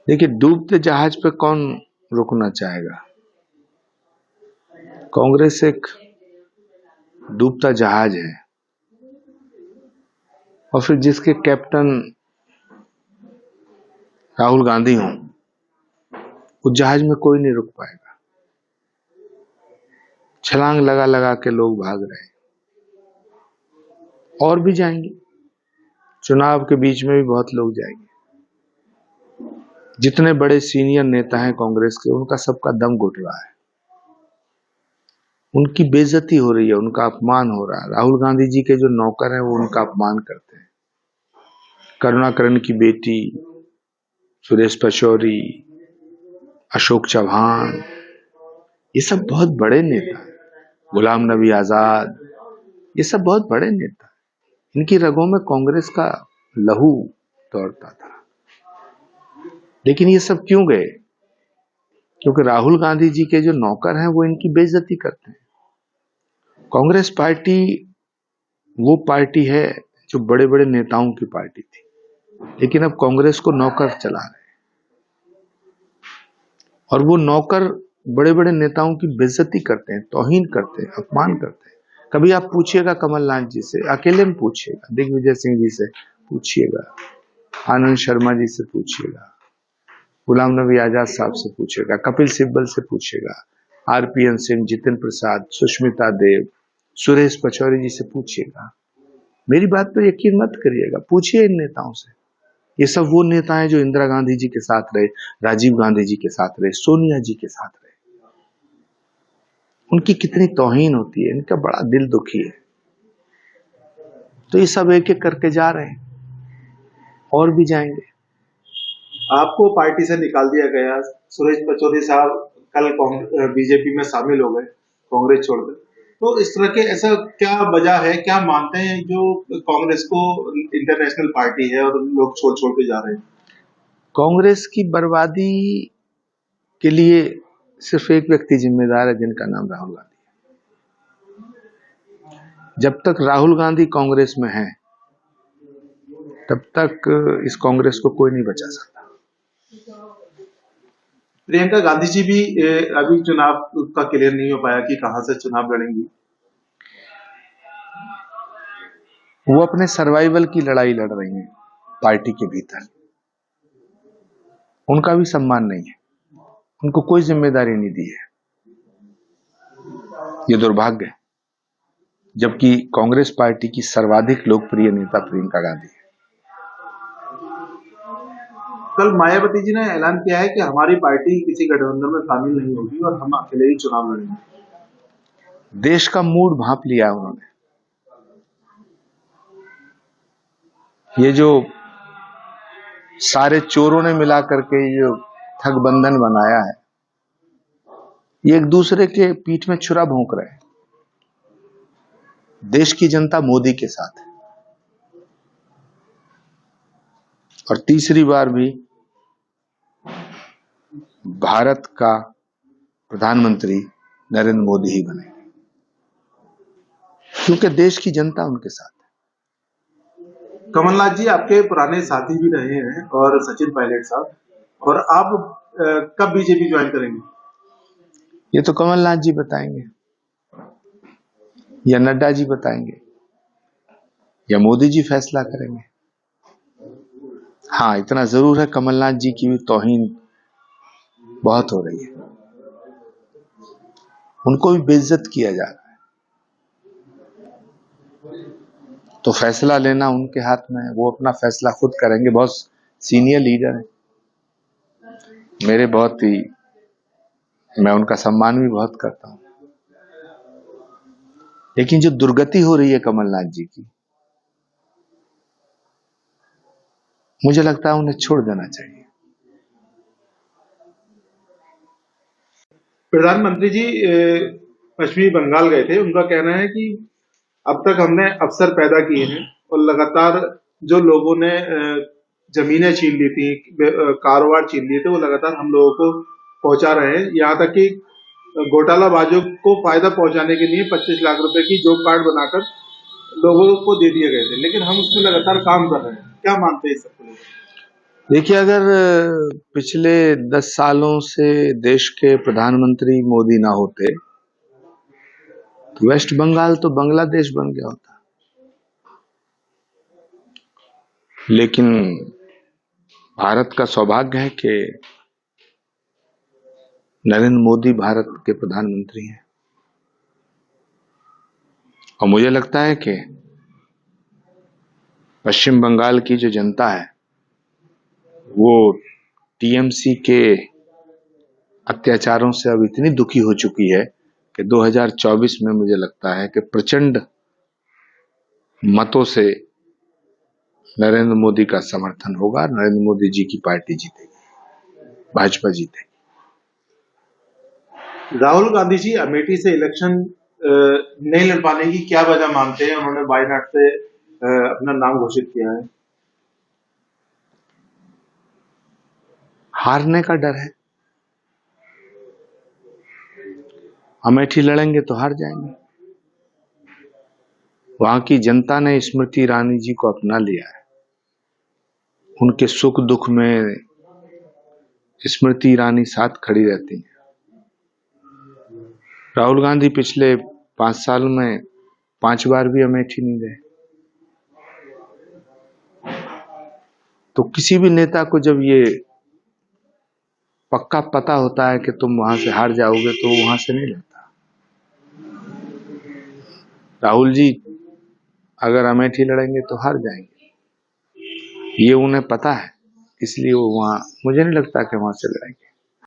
देखिए, डूबते जहाज पे कौन रुकना चाहेगा। कांग्रेस एक डूबता जहाज है और फिर जिसके कैप्टन राहुल गांधी हों, उस जहाज में कोई नहीं रुक पाएगा। छलांग लगा लगा के लोग भाग रहे हैं और भी जाएंगे। चुनाव के बीच में भी बहुत लोग जाएंगे। जितने बड़े सीनियर नेता हैं कांग्रेस के, उनका सबका दम घुट रहा है। उनकी बेइज्जती हो रही है, उनका अपमान हो रहा है। राहुल गांधी जी के जो नौकर हैं वो उनका अपमान करते हैं। करुणाकरण की बेटी, सुरेश पचौरी, अशोक चौहान, ये सब बहुत बड़े नेता हैं। गुलाम नबी आजाद, ये सब बहुत बड़े नेता हैं। इनकी रगों में कांग्रेस का लहू दौड़ता था। लेकिन ये सब क्यों गए? क्योंकि राहुल गांधी जी के जो नौकर हैं वो इनकी बेइज्जती करते हैं। कांग्रेस पार्टी वो पार्टी है जो बड़े बड़े नेताओं की पार्टी थी, लेकिन अब कांग्रेस को नौकर चला रहे हैं और वो नौकर बड़े बड़े नेताओं की बेइज्जती करते हैं, तौहीन करते हैं, अपमान करते हैं। कभी आप पूछिएगा कमलनाथ जी से, अकेले में पूछिएगा, दिग्विजय सिंह जी से पूछिएगा, आनंद शर्मा जी से पूछिएगा, गुलाम नबी आजाद साहब से पूछिएगा, कपिल सिब्बल से पूछिएगा, आरपीएन सिंह, जितिन प्रसाद, सुष्मिता देव, सुरेश पचौरी जी से पूछिएगा। मेरी बात पर यकीन मत करिएगा, पूछिए इन नेताओं से। ये सब वो नेता हैं जो इंदिरा गांधी जी के साथ रहे, राजीव गांधी जी के साथ रहे, सोनिया जी के साथ रहे। उनकी कितनी तौहीन होती है, इनका बड़ा दिल दुखी है। तो ये सब एक एक करके जा रहे हैं और भी जाएंगे। आपको पार्टी से निकाल दिया गया। सुरेश पचौरी साहब कल बीजेपी में शामिल हो गए, कांग्रेस छोड़कर। तो इस तरह के ऐसा क्या वजह है, क्या मानते हैं जो कांग्रेस को इंटरनेशनल पार्टी है और लोग छोड़ छोड़ के जा रहे हैं? कांग्रेस की बर्बादी के लिए सिर्फ एक व्यक्ति जिम्मेदार है, जिनका नाम राहुल गांधी है। जब तक राहुल गांधी कांग्रेस में है, तब तक इस कांग्रेस को कोई नहीं बचा सकता। प्रियंका गांधी जी भी अभी चुनाव का क्लियर नहीं हो पाया कि कहां से चुनाव लड़ेंगी। वो अपने सर्वाइवल की लड़ाई लड़ रही हैं पार्टी के भीतर। उनका भी सम्मान नहीं है, उनको कोई जिम्मेदारी नहीं दी है। ये दुर्भाग्य है, जबकि कांग्रेस पार्टी की सर्वाधिक लोकप्रिय नेता प्रियंका गांधी है। कल मायावती जी ने ऐलान किया है कि हमारी पार्टी किसी गठबंधन में शामिल नहीं होगी और हम अकेले ही चुनाव लड़ेंगे। देश का मूड भांप लिया उन्होंने। ये जो सारे चोरों ने मिला करके ये ठगबंधन बनाया है, ये एक दूसरे के पीठ में छुरा भोंक रहे हैं। देश की जनता मोदी के साथ है और तीसरी बार भी भारत का प्रधानमंत्री नरेंद्र मोदी ही बनेंगे, क्योंकि देश की जनता उनके साथ है। कमलनाथ जी आपके पुराने साथी भी रहे हैं और सचिन पायलट साहब, और आप कब बीजेपी ज्वाइन करेंगे? ये तो कमलनाथ जी बताएंगे या नड्डा जी बताएंगे या मोदी जी फैसला करेंगे। हाँ, इतना जरूर है, कमलनाथ जी की भी तौहीन बहुत हो रही है, उनको भी बेइज्जत किया जा रहा है। तो फैसला लेना उनके हाथ में है, वो अपना फैसला खुद करेंगे। बहुत सीनियर लीडर है, मेरे बहुत ही, मैं उनका सम्मान भी बहुत करता हूं। लेकिन जो दुर्गति हो रही है कमलनाथ जी की, मुझे लगता है उन्हें छोड़ देना चाहिए। प्रधानमंत्री जी पश्चिमी बंगाल गए थे। उनका कहना है कि अब तक हमने अवसर पैदा किए हैं और लगातार जो लोगों ने जमीनें छीन ली थी, कारोबार छीन लिए थे, वो लगातार हम लोगों को पहुंचा रहे हैं। यहाँ तक कि घोटालाबाजों को फायदा पहुंचाने के लिए 25 लाख रुपए की जॉब कार्ड बनाकर लोगों को दे दिए गए थे, लेकिन हम उसमें लगातार काम कर रहे हैं। क्या मानते हैं इस सबको? देखिए, अगर पिछले 10 सालों से देश के प्रधानमंत्री मोदी ना होते तो वेस्ट बंगाल तो बांग्लादेश बन गया होता। लेकिन भारत का सौभाग्य है कि नरेंद्र मोदी भारत के प्रधानमंत्री हैं, और मुझे लगता है कि पश्चिम बंगाल की जो जनता है वो टीएमसी के अत्याचारों से अब इतनी दुखी हो चुकी है कि 2024 में मुझे लगता है कि प्रचंड मतों से नरेंद्र मोदी का समर्थन होगा, नरेंद्र मोदी जी की पार्टी जीतेगी, भाजपा जीतेगी। राहुल गांधी जी अमेठी से इलेक्शन नहीं लड़ पाने की क्या वजह मानते हैं? उन्होंने वायनाड से अपना नाम घोषित किया है। हारने का डर है। अमेठी लड़ेंगे तो हार जाएंगे। वहां की जनता ने स्मृति ईरानी जी को अपना लिया है। उनके सुख दुख में स्मृति ईरानी साथ खड़ी रहती है। राहुल गांधी पिछले 5 साल में 5 बार भी अमेठी नहीं गए। तो किसी भी नेता को जब ये पक्का पता होता है कि तुम वहां से हार जाओगे तो वहां से नहीं लड़ता। राहुल जी अगर अमेठी लड़ेंगे तो हार जाएंगे, ये उन्हें पता है, इसलिए वो वहां, मुझे नहीं लगता कि वहां से लड़ेंगे।